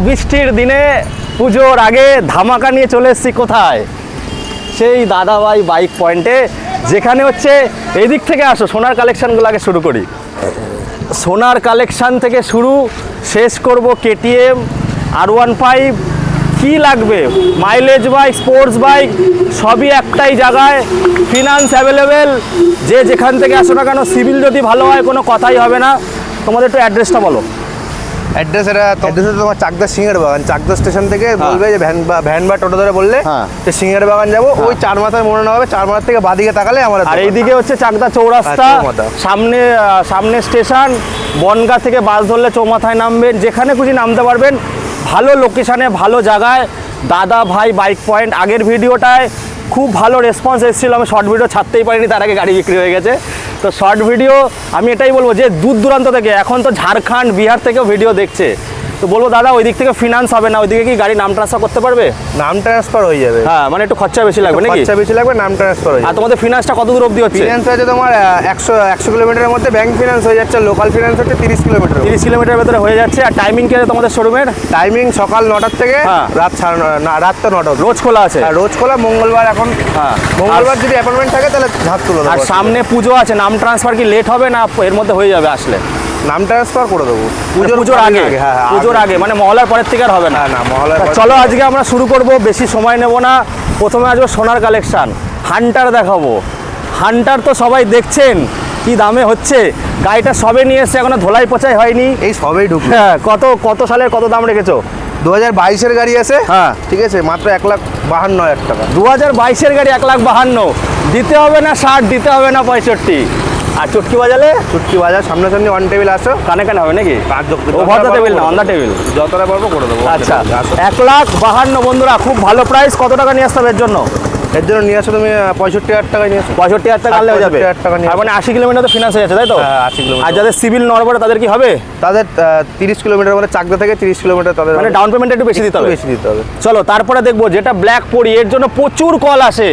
বৃষ্টির দিনে পুজোর আগে ধামাকা নিয়ে চলে এসেছি কোথায়? সেই দাদাভাই বাইক পয়েন্টে, যেখানে হচ্ছে এই দিক থেকে আসো, সোনার কালেকশানগুলো আগে শুরু করি। সোনার কালেকশান থেকে শুরু, শেষ করব কেটিএম R15। কি লাগবে, মাইলেজ বাইক, স্পোর্টস বাইক, সবই একটাই জায়গায়, ফিনান্স অ্যাভেলেবেল। যে যেখান থেকে আসো না কেন, সিভিল যদি ভালো হয় কোনো কথাই হবে না। তোমাদের একটু অ্যাড্রেসটা বলো। অ্যাড্রেস তোমার চাকদা সিংহের বাগান, চাকদা স্টেশন থেকে বলবে যে ভ্যান বা টোটো ধরে বললে যে সিংহের বাগান যাবো, ওই 4 মাথায় মনে না হবে, 4 মাথার থেকে বাদিকে তাকালে আমাদের। আর এইদিকে হচ্ছে চাকদা চৌরাস্তা, সামনে স্টেশন, বনগাঁ থেকে বাস ধরলে চৌমাথায় নামবেন, যেখানে খুশি নামতে পারবেন। ভালো লোকেশানে, ভালো জায়গায় দাদা ভাই বাইক পয়েন্ট। আগের ভিডিওটায় খুব ভালো রেসপন্স এসেছিলো, আমি শর্ট ভিডিও ছাড়তেই পারিনি, তার আগে গাড়ি বিক্রি হয়ে গেছে। তো শর্ট ভিডিও আমি এটাই বলবো যে দূর দূরান্ত থেকে, এখন তো ঝাড়খণ্ড বিহার থেকেও ভিডিও দেখছে, তো বলবো দাদা ওই দিক থেকে ফিনান্স হবে না, ওইদিকে কি গাড়ি নাম ট্রান্সফার করতে পারবে? নাম ট্রান্সফার হয়ে যাবে। হ্যাঁ, মানে একটু খরচা বেশি লাগবে নাকি? খরচা বেশি লাগবে, নাম ট্রান্সফার হয়ে যাবে। আর তোমাদের ফিনান্সটা কত দূর অবধি হচ্ছে? ফিনান্স আছে তোমার 100 কিলোমিটারের মধ্যে ব্যাংক ফিনান্স হয়ে যাচ্ছে, লোকাল ফিনান্স হচ্ছে 30 কিলোমিটার। 30 কিলোমিটার ভেতরে হয়ে যাচ্ছে। আর টাইমিং কি আছে তোমাদের শোরুমের? টাইমিং সকাল 9টার থেকে রাত তো 9টা। রোজ খোলা আছে? রোজ খোলা। মঙ্গলবার এখন, মঙ্গলবার যদি অ্যাপয়েন্টমেন্ট থাকে তাহলে ঝাঁপ তুলে দেবো। আর সামনে পুজো আছে, নাম ট্রান্সফার কি লেট হবে না এর মধ্যে হয়ে যাবে আসলে? নাম ট্রান্সফার করে দেবো পুজোর আগে। পুজোর আগে মানে মহলার পরের থেকে আর হবে না? না, মহলার। চলো আজকে আমরা শুরু করব, বেশি সময় নেব না। প্রথমে আসবো সোনার কালেকশন, হান্টার দেখাবো। হান্টার তো সবাই দেখছেন কি দামে হচ্ছে, গাড়িটা সবে নিয়ে এসছে, এখনো ধোলাই পচাই হয়নি, এই সবেই ঢুকবে। হ্যাঁ, কত সালের কত দাম রেখেছো? 2022-এর গাড়ি আছে। হ্যাঁ, ঠিক আছে, মাত্র 1,52,000 টাকা। 2022-এর গাড়ি 1,52,000 দিতে হবে না 60, দিতে হবে না 65। আর চুটকি বাজালে? চুটকি বাজার সামনাসামনি অন টেবিল আসো, কানে হবে নাকি? ওভার দ্য টেবিল না, অন দ্য টেবিল, যতটা পারবো করে দেবো। আচ্ছা, 1,52,000 বন্ধুরা, খুব ভালো প্রাইস। কত টাকা নিয়ে আসতে হবে এর জন্য? এর জন্য নিয়ে আসো তুমি 65,000 টাকায় নিয়ে আসো। 65,000 টাকা আনলে হয়ে যাবে। 65,000 টাকা নিয়ে, মানে 80 কিলোমিটার তো ফিনান্স হয়ে যাচ্ছে, তাই তো? হ্যাঁ, 80 কিলোমিটার। আর যাদের সিভিল নড়বড়ে তাদের কি হবে? তাদের 30 কিলোমিটার, মানে চাকদা থেকে 30 কিলোমিটার, তাদের মানে ডাউন পেমেন্ট একটু বেশি দিতে হবে। চলো তারপরে দেখবো যেটা ব্ল্যাক পরি, এর জন্য প্রচুর কল আসে।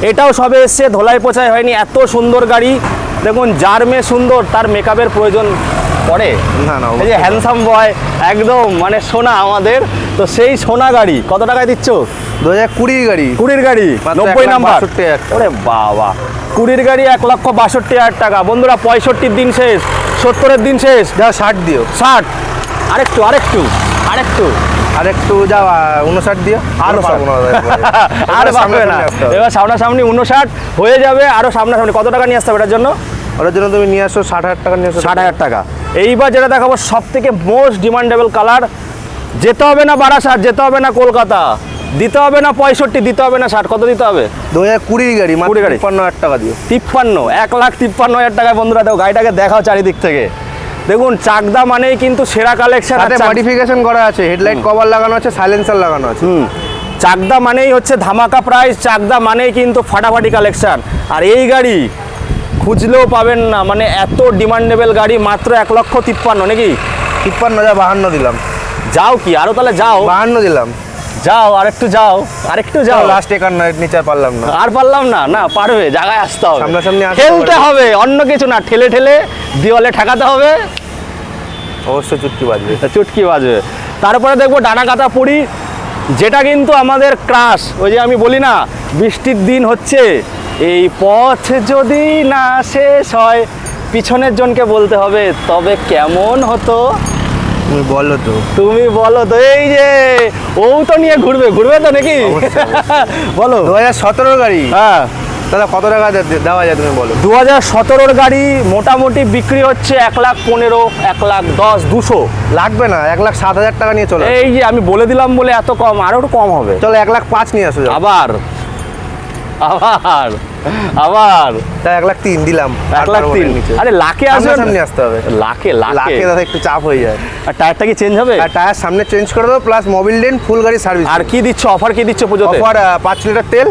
এটাও সবে এসছে, ধোলাই পোছাই হয়নি, এত সুন্দর গাড়ি। দেখুন, যার মেয়ে সুন্দর তার মেকআপের প্রয়োজন পড়ে না? এই যে হ্যান্ডসাম বয়, একদম মানে সোনা আমাদের। তো সেই সোনা গাড়ি কত টাকায় দিচ্ছ? 2020 গাড়ি। 20 গাড়ি, 90 নাম্বার। 62,000। ওরে বাবা, 20 গাড়ি 1,62,000 টাকা। বন্ধুরা, 65-র দিন শেষ, 70-এর দিন শেষ। যা 60 দিও। 60, আরেকটু যাও 59 দিও। আর পারবো না, এবার সামনাসামনি 59 হয়ে যাবে। আরো সামনাসামনি কত টাকা নিয়ে আসতে হবে এটার জন্য? ওটার জন্য তুমি নিয়ে আসো 60,000 টাকা নিয়ে আসো। 60,000 টাকা। এইবার যেটা দেখাবো সব থেকে মোস্ট ডিমান্ডেবল কালার, যেতে হবে না বারাসাত, যেতে হবে না কলকাতা, দিতে হবে না 65, দিতে হবে না 60, কত দিতে হবে? 2020 গাড়ি, 53,000 টাকা দিও। 53, 1,53,000 টাকায়। বন্ধুরা দেখো, গাড়িটাকে দেখাও চারিদিক থেকে। দেখুন, চাকদা মানেই কিন্তু সেরা কালেকশন। মডিফিকেশন করা আছে, হেডলাইট কভার লাগানো আছে, সাইলেন্সার লাগানো আছে। চাকদা মানেই হচ্ছে ধামাকা প্রাইস, চাকদা মানেই কিন্তু ফাটাফাটি কালেকশন। আর এই গাড়ি খুঁজলেও পাবেন না, মানে এত ডিমান্ডেবল গাড়ি, মাত্র 1,53,000 নাকি? 53 যা 52 দিলাম। যাও কি আরো, তাহলে যাও 52 দিলাম। যাও আরেকটু যাও, লাস্ট একার নিচে পারলাম না। আর পারলাম না, না পারবে, জায়গায় আসতে হবে, সামনাসামনি খেলতে হবে, অন্য কিছু না, ঠেলে দেওয়ালে ঠেকাতে হবে। অবশ্যই চুটকি বাজবে। তারপরে দেখবো ডানা কাটা পুরি, যেটা কিন্তু আমাদের ক্রাশ। ওই যে আমি বলি না, বৃষ্টির দিন হচ্ছে, এই পথ যদি না শেষ হয়, পিছনের জনকে বলতে হবে তবে কেমন হতো। তুমি বলো তো, এই যে ও তো নিয়ে ঘুরবে তো নাকি? বলো। 2017 গাড়ি। হ্যাঁ, দাদা কত টাকা দেওয়া যায় তুমি বলো? 2017 গাড়ি মোটামুটি বিক্রি হচ্ছে 1,15,000, 1,10,000, 200 লাগবে না, 1,07,000 টাকা নিয়ে চলো। এই যে আমি বলে দিলাম বলে এত কম, আরো একটু কম হবে। চলো 1,05,000 নিয়ে আসো। আবার তাই 1,03,000 দিলাম। 1,03,000, আরে লাখে আসবে, সামনে আসতে হবে। লাখে দাদা একটু চাপ হয়ে যায়। আর টায়ারটা কি চেঞ্জ হবে? আর টায়ার সামনে চেঞ্জ করে দেবো, প্লাস মোবিল ডেন্ট, ফুল গাড়ি সার্ভিস। আর কি দিচ্ছ, অফার কি দিচ্ছ পুজোতে? অফার 5 লিটার তেল,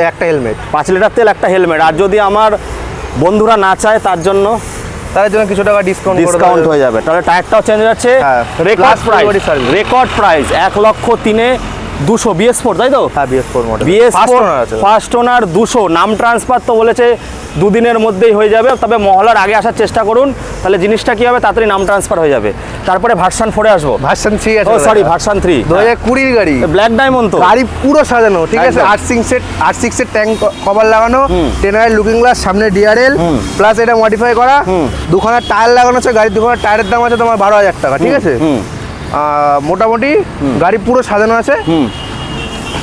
একটা হেলমেট। 5 লিটার তেল, একটা হেলমেট। আর যদি আমার বন্ধুরা না চায় তার জন্য কিছু টাকা ডিসকাউন্ট হয়ে যাবে। তাহলে টায়ারটাও চেঞ্জ হয়ে যাচ্ছে। রেকর্ড প্রাইস 1,03,000 200 BS4 তাই তো? হ্যাঁ BS4 model BS4 first owner 200, নাম ট্রান্সফার তো বলেছে দুদিনের মধ্যেই হয়ে যাবে, তবে মহলার আগে আসার চেষ্টা করুন, তাহলে জিনিসটা কি হবে, তাড়াতাড়ি নাম ট্রান্সফার হয়ে যাবে। তারপরে ভার্সন 4 আসবো, ভার্সন 3 আছে, ও সরি ভার্সন 3 2020 গাড়ি, ব্ল্যাক ডায়মন্ড তো গাড়ি পুরো সাজানো, ঠিক আছে, একদম। R6 এর ট্যাঙ্ক কভার লাগানো, 10 এর লুকিং গ্লাস, সামনে ডিআরএল প্লাস এটা মডিফাই করা, দুখানা টায়ার লাগানো আছে, গাড়ির দুখানা টায়ারের দাম আছে তোমার 12,000 টাকা, ঠিক আছে। মোটামুটি গাড়ি পুরো সাজানো আছে,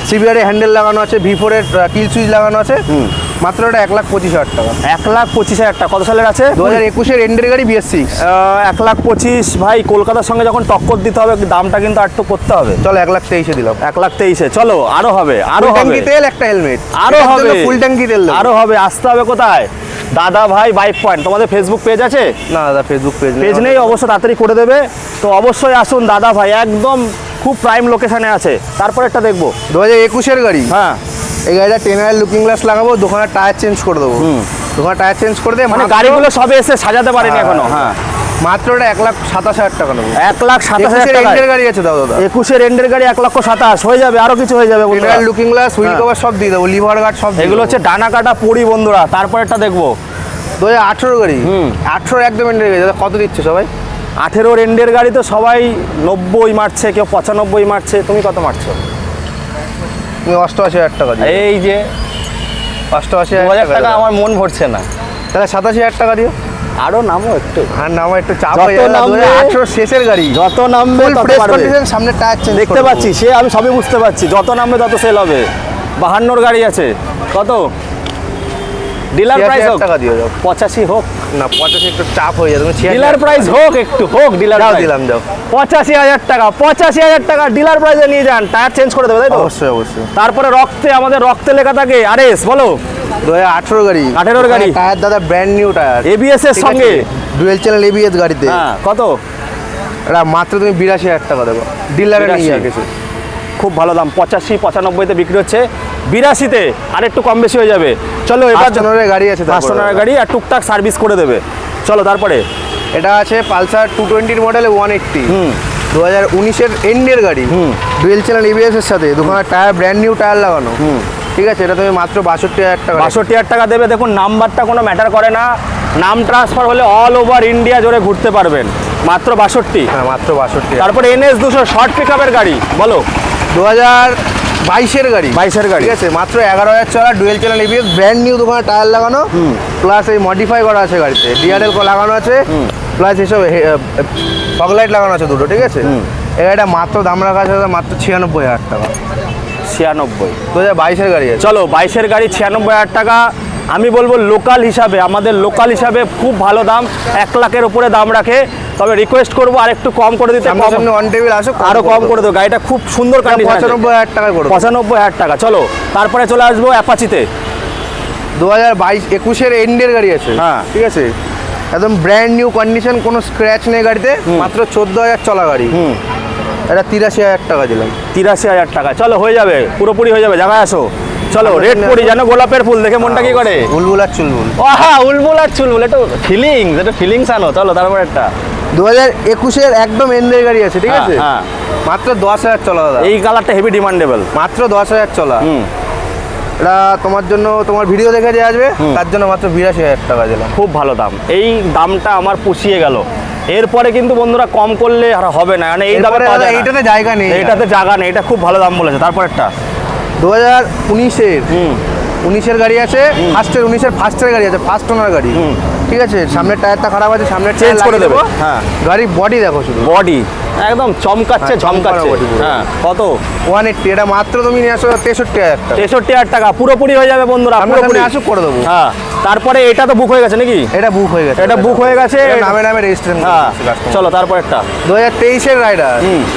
সিবিআর হ্যান্ডেল লাগানো আছে, V4 এর কিল সুইচ লাগানো আছে, মাত্র এটা 1,25,000 টাকা। 1,25,000 টাকা। কত সালের আছে? 2021 এর এন্ডের গাড়ি BS6। 1,25,000 ভাই, কলকাতার সঙ্গে যখন টক্কর দিতে হবে দামটা কিন্তু আর একটু করতে হবে। চলো 1,23,000 দিলাম। 1,23,000 চলো, আরো হবে, আরো হবে, ট্যাঙ্কি তেল, একটা হেলমেট, আরো হবে, ফুল ট্যাঙ্কি তেল আরো হবে। আসতে হবে কোথায়? দাদা ভাই বাইক পয়েন্ট। তোমাদের ফেসবুক পেজ আছে? না দাদা, ফেসবুক পেজ নেই, অবশ্য তাড়াতাড়ি করে দেবে, তো অবশ্যই আসুন দাদা ভাই, একদম খুব প্রাইম লোকেশনে আছে। তারপরে একটা দেখবো 2021 এর গাড়ি। হ্যাঁ, এই গাড়িটা 10 এর লুকিং গ্লাস লাগাবো, দোকানে টায়ার চেঞ্জ করে দেবো, দোকানে টায়ার চেঞ্জ করে দিয়ে মানে গাড়িগুলো সবে এসে সাজাতে পারেনি এখনো। হ্যাঁ, মাত্র এটা 1,27,000 টাকা নেবো। 1,27,000 টাকা এন্ডের গাড়ি আছে দাদা। 21 এর এন্ডের গাড়ি 1,27,000 হয়ে যাবে, আরো কিছু হয়ে যাবে বন্ধুরা। লুকিং গ্লাস, হুইল কভার সব দিয়ে দেবো, লিভার গার্ড সব। এগুলো হচ্ছে ডানা কাটা পড়ি বন্ধুরা। তারপর একটা দেখবো 2018 গাড়ি। 18 একদম এন্ডের গাড়ি। দাদা কত দিচ্ছে সবাই? 18 এন্ডের গাড়ি তো সবাই 90 মারছে, কেউ 95 মারছে, তুমি কত মারছো? তুমি 88,000 টাকা দিও। এই যে 88,000 টাকা আমার মন ভরছে না, তাহলে 87,000 টাকা দিও। আরো নামো একটু। আর নামো একটু, চাপ যত হয়ে যাবে। নামবে, 2018 শেষের গাড়ি, যত নামবে তত ফ্রেশ পারবে। কন্ডিশন, সামনে টায়ার চেঞ্জ দেখতে পাচ্ছি, সে আমি সবই বুঝতে পারছি, যত নামবে তত সেল হবে। 52 গাড়ি আছে, কত ডিলার প্রাইস হোক? টাকা দিও। 85 হোক না 85 একটু চাপ হয়ে যাবে। ডিলার প্রাইস হোক, একটু হোক ডিলার দাও, প্রাইস। দিলাম, যাও। 85,000 টাকা, 85,000 টাকা ডিলার প্রাইসে নিয়ে যান, টায়ার চেঞ্জ করে দেবে, তাই তো? অবশ্যই অবশ্যই। তারপরে রক্তে, আমাদের রক্তে লেখা থাকে আরএস, বলো। 2018 গাড়ি, 18 গাড়ি, টায়ার দাদা ব্র্যান্ড নিউ টায়ার, ABS এর সঙ্গে ডুয়েল চ্যানেল ABS গাড়িতে। হ্যাঁ, কত? এটা মাত্র তুমি 82,000 টাকা দেবো, ডিলারে নিয়ে যাও কিছু। খুব ভালো দাম, 85-95-তে বিক্রি হচ্ছে, 82-তে আর একটু কম বেশি হয়ে যাবে। চলো এবার ফার্স্ট গাড়ি আছে, ফার্স্ট ওনারের গাড়ি, আর টুকটাক সার্ভিস করে দেবে। চলো তারপরে এটা আছে পালসার 220 মডেল 180, 2019 এর এন্ডের গাড়ি, ডুয়েল চ্যানেল ABS এর সাথে, দোকানে টায়ার ব্র্যান্ড নিউ টায়ার লাগানো, ঠিক আছে। এটা তুমি মাত্র 62,000 টাকা। 62,000 টাকা দেবে। দেখুন, নাম্বারটা কোনো ম্যাটার করে না, নাম ট্রান্সফার হলে অল ওভার ইন্ডিয়া জুড়ে ঘুরতে পারবেন, মাত্র 62। হ্যাঁ, মাত্র 62। তারপরে NS 200 শর্ট পিকআপের গাড়ি, বলো। 2022 এর গাড়ি, 22 এর গাড়ি, ঠিক আছে, মাত্র 11,000 চলা, dual channel ABS, brand new, দোকানে টায়ার লাগানো, প্লাস এই মডিফাই করা আছে গাড়িতে, ডিআরএল লাগানো আছে, প্লাস এইসব ফগ লাইট লাগানো আছে দুটো, ঠিক আছে। এই গাড়িটা মাত্র দাম রাখা আছে মাত্র 96,000 টাকা। 96। 2022 এর গাড়ি আছে। চলো 22 এর গাড়ি 96,000 টাকা। আমি বলবো লোকাল হিসাবে, আমাদের লোকাল হিসাবে খুব ভালো দাম, 1 লাখের উপরে দাম রাখে। তবে রিকোয়েস্ট করবো আর একটু কম করে দিতে, সামনে অন টেবিল আসো, আরো কম করে দেবো। গাড়িটা খুব সুন্দর কন্ডিশন, 95,000 টাকা করে, 95,000 টাকা। চলো তারপরে চলে আসবো অ্যাপাচিতে। 2022-21 এর এন্ডের গাড়ি আছে, হ্যাঁ, ঠিক আছে, একদম ব্র্যান্ড নিউ কন্ডিশন, কোনো স্ক্র্যাচ নেই গাড়িতে, মাত্র 14,000 চলা গাড়ি। এটা 83,000 টাকা দিলাম। 83,000 টাকা। চলো হয়ে যাবে, পুরোপুরি হয়ে যাবে, জায়গায় আসো। চলো রেড পরি, জানো গোলাপের ফুল দেখে মনটা কি করে? উলবুল আর চুলবুল। হ্যাঁ, উলবুল আর চুলবুল, একটু ফিলিংস, একটু ফিলিংস আনো। চলো তারপর একটা 2021 এর একদম এন্ডের গাড়ি আছে, ঠিক আছে, হ্যাঁ, মাত্র 10,000 চলা দাদা। এই কালারটা হেভি ডিমান্ডেবল, মাত্র 10,000 চলা। এটা তোমার জন্য, তোমার ভিডিও দেখে যে আসবে তার জন্য মাত্র 82,000 টাকা দিলাম। খুব ভালো দাম, এই দামটা আমার পুষিয়ে গেল। এরপরে কিন্তু বন্ধুরা কম করলে আর হবে না, মানে এই দামে এইটাতে জায়গা নেই, এইটাতে জায়গা নেই, এটা খুব ভালো দাম বলেছে। তারপর একটা 2019 এর 19 গাড়ি আছে, ফার্স্টের 19 ফার্স্টের গাড়ি আছে, ফার্স্ট ওনার গাড়ি, ঠিক আছে। সামনের টায়ারটা খারাপ আছে, সামনের চেঞ্জ করে দেবো। হ্যাঁ, গাড়ির বডি দেখো, শুধু বডি একদম চমকাচ্ছে, ঝমকাচ্ছে। হ্যাঁ, কত? 180। এটা মাত্র তুমি নিয়ে আসো 63,000 টাকা। 63,000 টাকা, পুরোপুরি হয়ে যাবে বন্ধুরা, পুরোপুরি আসো করে দেবো। হ্যাঁ, তারপরে এটা তো বুক হয়ে গেছে নাকি? এটা বুক হয়ে গেছে, এটা বুক হয়ে গেছে, নামে নামে রেজিস্ট্রেশন। হ্যাঁ, চলো তারপর একটা 2023 এর রাইডার।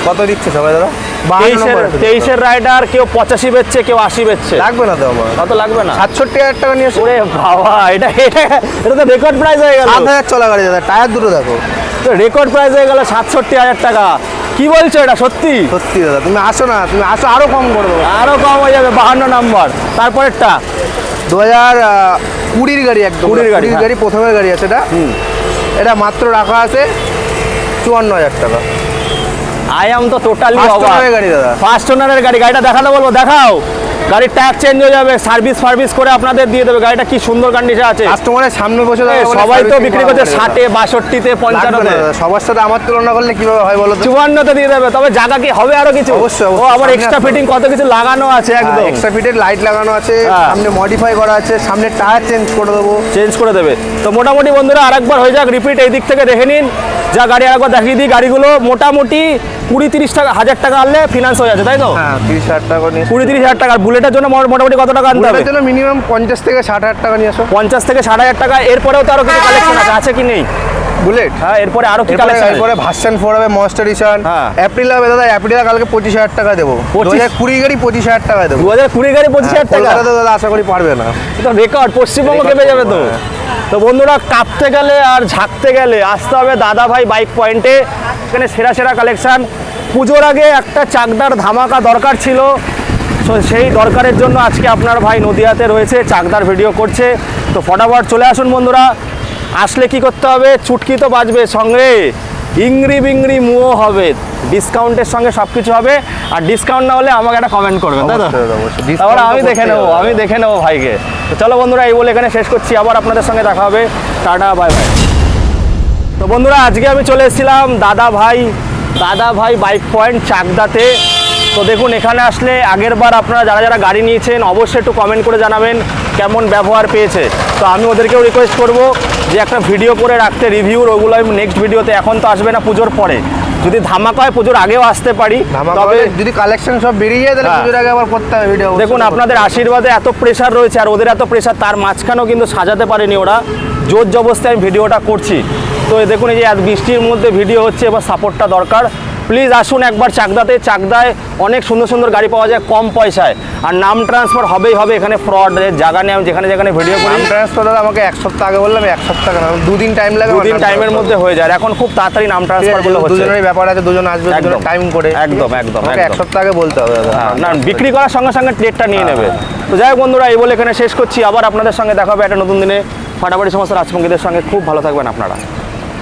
কত দিচ্ছে সবাই দাদা? 23 এর রাইডার, কেউ 85 বেচছে, কেউ 80 বেচছে। লাগবে না তো আমার, কত লাগবে না? 67,000 টাকা নিয়ে এসো। ওরে বাবা, এটা তো রেকর্ড প্রাইস হয়ে গেল। 7,000 চলা গাড়ি দাদা, টায়ার দুটো দেখো, রেকর্ড প্রাইস হয়ে গেল 67,000 টাকা। কি বলছো, এটা সত্যি? সত্যি দাদা, তুমি আসো না, তুমি আসো, আরো কম করে দেবো, আরো কম হয়ে যাবে, 52 নম্বর। তারপরেরটা 2020 গাড়ি, একদম 20 গাড়ি, গাড়ি, প্রথমের গাড়ি আছে এটা। এটা মাত্র রাখা আছে 54,000 টাকা। আই এম তো টোটালি First অবাক। owner-এর গাড়ি দাদা। ফার্স্ট ওনারের গাড়ি, গাড়িটা দেখাতে বলবো, দেখাও। গাড়ির ট্যাগ চেঞ্জ হয়ে যাবে, সার্ভিস করে আপনাদের দিয়ে দেবে। গাড়িটা কি সুন্দর কন্ডিশন আছে। কাস্টমারের সামনে বসে এ, থাকা বলে সবাই তো servicing বিক্রি ভালো করছে করে 60-এ, 62-তে, লাগবে না 55-তে, দাদা, সবার সাথে আমার তুলনা করলে কিভাবে হয় বলো তো? 54-তে দিয়ে দেবে। তবে জায়গা কি হবে আরো কিছু? অবশ্যই, ও অবশ্যই। আবার সামনে এক্সট্রা আসতে ফিটিং কত কিছু লাগানো আছে একদম। এক্সট্রা ফিটের লাইট লাগানো আছে, হ্যাঁ। সামনে মডিফাই করা আছে, সামনে টায়ার চেঞ্জ করে দেবো। চেঞ্জ করে দেবে। তো মোটামুটি বন্ধুরা আরেকবার হয়ে যাক রিপিট, এই দিক থেকে দেখে নিন যা গাড়ি আরেকবার দেখিয়ে দিই। গাড়িগুলো মোটামুটি 20-30 টাকা, 1000 টাকা আনলে ফিনান্স হয়ে যাচ্ছে, তাই তো? হ্যাঁ, 30,000 টাকা করে নিয়ে 20-30 হাজার টাকা। আর বুলেটের জন্য মোটামুটি কত টাকা আনতে হবে? বুলেটের জন্য মিনিমাম 50 থেকে 60,000 টাকা নিয়ে আসো। 50 থেকে 60,000 টাকা। এরপরেও তো আরো কিছু কালেকশন আছে কি নেই? বুলেট হ্যাঁ, এরপরে আরো কি কালেকশন? এরপরে ভার্সন 4 হবে, মনস্টার এডিশন। হ্যাঁ। এপ্রিল হবে দাদা, এপ্রিল কালকে 25,000 টাকা দেবো। 2020 গাড়ি 25,000 টাকা দেবো। 2020 গাড়ি 25,000 টাকা। কলকাতা তো দাদা আশা করি পারবে না। তো রেকর্ড, পশ্চিমবঙ্গ কেঁপে যাবে তো। তো বন্ধুরা কাঁপতে গেলে আর ঝাঁকতে গেলে আসতে হবে দাদা ভাই বাইক পয়েন্টে। এখানে সেরা সেরা কালেকশন। পুজোর আগে একটা চাকদার ধামাকা দরকার ছিল, তো সেই দরকারের জন্য আজকে আপনার ভাই নদিয়াতে রয়েছে, চাকদার ভিডিও করছে। তো ফটাফট চলে আসুন বন্ধুরা। আসলে কি করতে হবে? চুটকি তো বাজবে, সঙ্গে ইংরি বিংরি মুও হবে, ডিসকাউন্টের সঙ্গে সব কিছু হবে। আর ডিসকাউন্ট না হলে আমাকে একটা কমেন্ট করবেন, তাই তো? অবশ্যই দাদা, অবশ্যই। তারপরে Discount আমি তো দেখে করতেই নেবো, হবে। আমি দেখে নেবো ভাইকে। তো চলো বন্ধুরা, এই বলে এখানে শেষ করছি। আবার আপনাদের সঙ্গে দেখা হবে। Tata, bye bye. তো বন্ধুরা আজকে আমি চলে এসেছিলাম দাদা ভাই বাইক পয়েন্ট চাকদাতে। তো দেখুন এখানে আসলে আগের বার আপনারা যারা যারা গাড়ি নিয়েছেন অবশ্যই একটু কমেন্ট করে জানাবেন কেমন ব্যবহার পেয়েছে। তো আমি ওদেরকেও রিকোয়েস্ট করব যে একটা ভিডিও করে রাখতে রিভিউর, ওগুলো আমি নেক্সট ভিডিওতে, এখন তো আসবে না, পুজোর পরে। যদি ধামাকা হয় পুজোর আগেও আসতে পারি। ধামাকা তবে হলে যদি কালেকশন সব বেরিয়ে যায় তাহলে হ্যাঁ। পুজোর আগে আবার করতে হবে ভিডিও। দেখুন আপনাদের আশীর্বাদে এত প্রেশার রয়েছে, আর ওদের এত প্রেশার, তার মাঝখানেও কিন্তু সাজাতে পারেনি ওরা, জোর জবরদস্তি আমি ভিডিওটা করছি। তো এই দেখুন এই যে এত বৃষ্টির মধ্যে ভিডিও হচ্ছে, এবার সাপোর্টটা দরকার। প্লিজ আসুন একবার চাকদাতে। চাকদায় অনেক সুন্দর সুন্দর গাড়ি পাওয়া যায় কম পয়সায়, আর নাম ট্রান্সফার হবেই হবে। এখানে ফ্রডের জায়গা নেই, আমি যেখানে যেখানে ভিডিও করি। নাম ট্রান্সফার দাদা আমাকে 1 সপ্তাহ আগে বললাম, 1 সপ্তাহ কেন, 2 দিন টাইম লাগে। 2 দিন টাইমের মধ্যে হয়ে যায়, এখন খুব তাড়াতাড়ি নাম ট্রান্সফার গুলো হচ্ছে। দুজনের ব্যাপার আছে, দুজন আসবে, দুজন একদম। টাইম করে। একদম, একদম, আমাকে 1 একদম। সপ্তাহ আগে বলতে হবে দাদা। হ্যাঁ, না বিক্রি করার সঙ্গে সঙ্গে ডেটটা নিয়ে নেবে। তো যাই হোক বন্ধুরা, এই বলে এখানে শেষ করছি। আবার আপনাদের সঙ্গে দেখা হবে একটা নতুন দিনে। ফাটাফাটি সমস্ত রাজপঙ্গীদের সঙ্গে। খুব ভালো থাকবেন আপনারা।